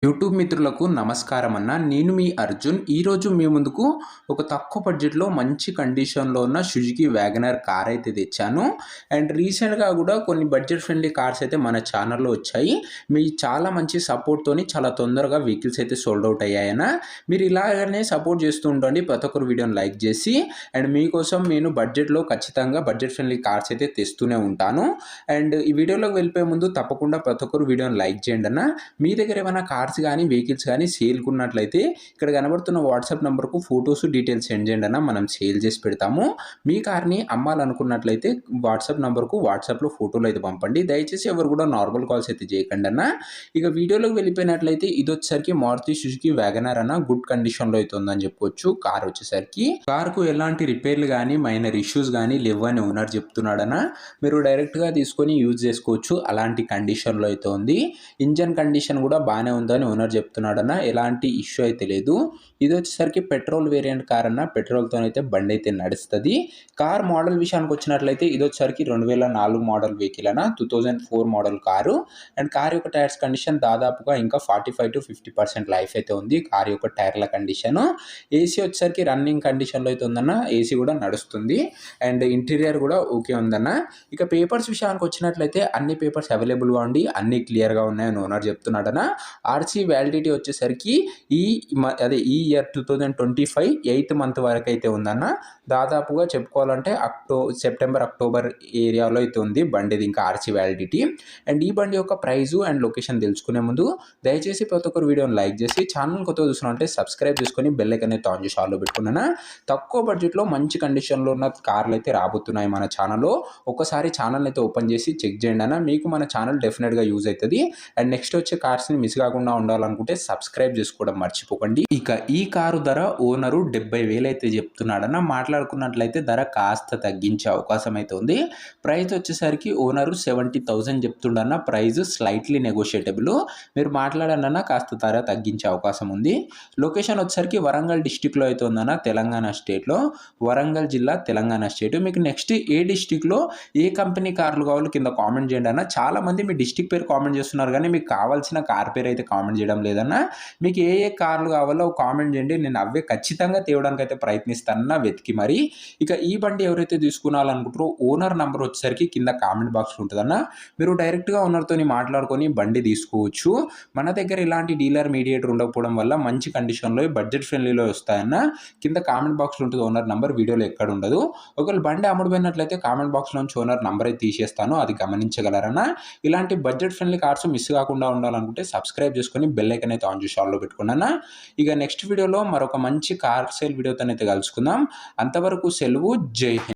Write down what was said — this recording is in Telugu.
యూట్యూబ్ మిత్రులకు నమస్కారం అన్న. నేను మీ అర్జున్. ఈరోజు మీ ముందుకు ఒక తక్కువ బడ్జెట్‌లో మంచి కండిషన్‌లో ఉన్న సుజుకి వ్యాగనర్ కార్ అయితే తెచ్చాను. అండ్ రీసెంట్‌గా కూడా కొన్ని బడ్జెట్ ఫ్రెండ్లీ కార్స్ అయితే మన ఛానల్‌లో వచ్చాయి. మీ చాలా మంచి సపోర్ట్‌తోని చాలా తొందరగా వెహికల్స్ అయితే సోల్డ్ అవుట్ అయ్యాయన్న. మీరు ఇలాగనే సపోర్ట్ చేస్తూ ఉండండి. ప్రతి ఒక్కరు వీడియోని లైక్ చేసి అండ్ మీకోసం నేను బడ్జెట్‌లో ఖచ్చితంగా బడ్జెట్ ఫ్రెండ్లీ కార్స్ అయితే తెస్తూనే ఉంటాను. అండ్ ఈ వీడియోలోకి వెళ్ళిపోయే ముందు తప్పకుండా ప్రతి ఒక్కరు వీడియోని లైక్ చేయండి అన్న. మీ దగ్గర ఏమైనా కార్స్ కానీ వెహికల్స్ కానీ సేల్కున్నట్లయితే ఇక్కడ కనబడుతున్న వాట్సాప్ నెంబర్కు ఫొటోస్ డీటెయిల్స్ సెండ్ చేయండి అన్న. మనం సేల్ చేసి పెడతాము. మీ కార్ని అమ్మాలనుకున్నట్లయితే వాట్సాప్ నెంబర్కు వాట్సాప్లో ఫోటోలు అయితే పంపండి. దయచేసి ఎవరు కూడా నార్మల్ కాల్స్ అయితే చేయకండి అన్న. ఇక వీడియోలోకి వెళ్ళిపోయినట్లయితే ఇది వచ్చేసరికి మారుతి సుజుకి వ్యాగనర్ అన్న గుడ్ కండిషన్లో అయితే ఉందని చెప్పుకోవచ్చు. కార్ వచ్చేసరికి కార్కు ఎలాంటి రిపేర్లు కానీ మైనర్ ఇష్యూస్ కానీ లేవని ఓనర్ చెప్తున్నాడన్న. మీరు డైరెక్ట్గా తీసుకొని యూజ్ చేసుకోవచ్చు. అలాంటి కండిషన్లో అయితే ఉంది. ఇంజన్ కండిషన్ కూడా బాగానే ఉందని ఓనర్ చెప్తున్నాడన్న. ఎలాంటి ఇష్యూ అయితే లేదు. ఇది వచ్చేసరికి పెట్రోల్ వేరియంట్ కార్ అన్న. పెట్రోల్తో అయితే బండి అయితే నడుస్తుంది. కార్ మోడల్ విషయానికి వచ్చినట్లయితే ఇది వచ్చేసరికి 2004 మోడల్ వెహికల్ అన్న. 2004 మోడల్ కారు. అండ్ కార్ యొక్క టైర్స్ కండిషన్ దాదాపుగా ఇంకా 45 to 50% లైఫ్ అయితే ఉంది. కార్ యొక్క టైర్ల కండిషన్. ఏసీ వచ్చేసరికి రన్నింగ్ కండిషన్లో అయితే ఉందన్న. ఏసీ కూడా నడుస్తుంది. అండ్ ఇంటీరియర్ కూడా ఓకే ఉందన్న. ఇక పేపర్స్ విషయానికి వచ్చినట్లయితే అన్ని పేపర్స్ అవైలబుల్గా ఉండి అన్ని క్లియర్గా ఉన్నాయని ఓనర్ చెప్తున్నాడన్న. ఆర్సీ వ్యాలిడిటీ వచ్చేసరికి ఈ ఇయర్ 2025 8th మంత్ వరకు అయితే ఉందన్న. దాదాపుగా చెప్పుకోవాలంటే సెప్టెంబర్ అక్టోబర్ ఏరియాలో అయితే ఉంది బండిది ఇంకా ఆర్సీ వ్యాలిడిటీ. అండ్ ఈ బండి యొక్క ప్రైజు అండ్ లొకేషన్ తెలుసుకునే ముందు దయచేసి ప్రతి ఒక్కరు వీడియోని లైక్ చేసి ఛానల్ కొత్తగా చూసినట్టే సబ్స్క్రైబ్ చేసుకొని బెల్ ఐకాన్ అయితే ఆన్ చేసి ఆల్లో పెట్టుకున్నాను. తక్కువ బడ్జెట్లో మంచి కండిషన్లో ఉన్న కార్లు అయితే రాబోతున్నాయి మన ఛానల్లో. ఒకసారి ఛానల్ అయితే ఓపెన్ చేసి చెక్ చేయండి అన్న. మీకు మన ఛానల్ డెఫినెట్గా యూజ్ అవుతుంది. అండ్ నెక్స్ట్ వచ్చే కార్స్ని మిస్ కాకుండా ఉండాలనుకుంటే సబ్స్క్రైబ్ చేసుకోవడం మర్చిపోకండి. ఇక ఈ కారు ధర ఓనరు 70,000 అయితే చెప్తున్నాడన్న. మాట్లాడుకున్నట్లయితే ధర కాస్త తగ్గించే అవకాశం అయితే ఉంది. ప్రైస్ వచ్చేసరికి ఓనరు 70,000 చెప్తుండన్న. Price slightly negotiable. మీరు మాట్లాడనన్నా కాస్త ధర తగ్గించే అవకాశం ఉంది. లొకేషన్ వచ్చేసరికి వరంగల్ డిస్టిక్లో అయితే ఉందన్న. తెలంగాణ స్టేట్లో. వరంగల్ జిల్లా తెలంగాణ స్టేట్. మీకు నెక్స్ట్ ఏ డిస్టిక్లో ఏ కంపెనీ కార్లు కావాలో కింద కామెంట్ చేయండి అన్న. చాలా మంది మీ డిస్టిక్ పేరు కామెంట్ చేస్తున్నారు కానీ మీకు కావాల్సిన కార్ పేరు అయితే కామెంట్ చేయడం లేదన్న. మీకు ఏ కార్లు కావాలో కామెంట్ చేయండి. నేను అవే ఖచ్చితంగా తేవడానికి అయితే ప్రయత్నిస్తానన్న వెతికి మరి. ఇక ఈ బండి ఎవరైతే తీసుకోవాలనుకుంటారో ఓనర్ నెంబర్ వచ్చేసరికి కింద కామెంట్ బాక్స్లో ఉంటుందన్న. మీరు డైరెక్ట్గా ఓనర్తో మాట్లాడుకొని బండి తీసుకోవచ్చు. మన దగ్గర ఇలాంటి డీలర్ మీడియేటర్ ఉండకపోవడం వల్ల మంచి కండిషన్లో బడ్జెట్ ఫ్రెండ్లీలో వస్తాయన్న. కింద కామెంట్ బాక్స్లో ఉంటుంది ఓనర్ నెంబర్. వీడియోలో ఎక్కడ ఉండదు. ఒకవేళ బండి అమ్ముడుపోయినట్లయితే కామెంట్ బాక్స్లో నుంచి ఓనర్ నెంబర్ అయితే తీసేస్తాను. అది గమనించగలరన్న. ఇలాంటి బడ్జెట్ ఫ్రెండ్లీ కార్స్ మిస్ కాకుండా ఉండాలనుకుంటే సబ్స్క్రైబ్ చేసుకొని బెల్ ఐకాన్ అయితే ఆన్ చేసి ఆల్లో పెట్టుకున్నాను. ఇక నెక్స్ట్ వీడియోలో మరొక మంచి కార్ సేల్ వీడియోతో అయితే కలుసుకుందాం. అంతవరకు సెలవు. జై హింద్.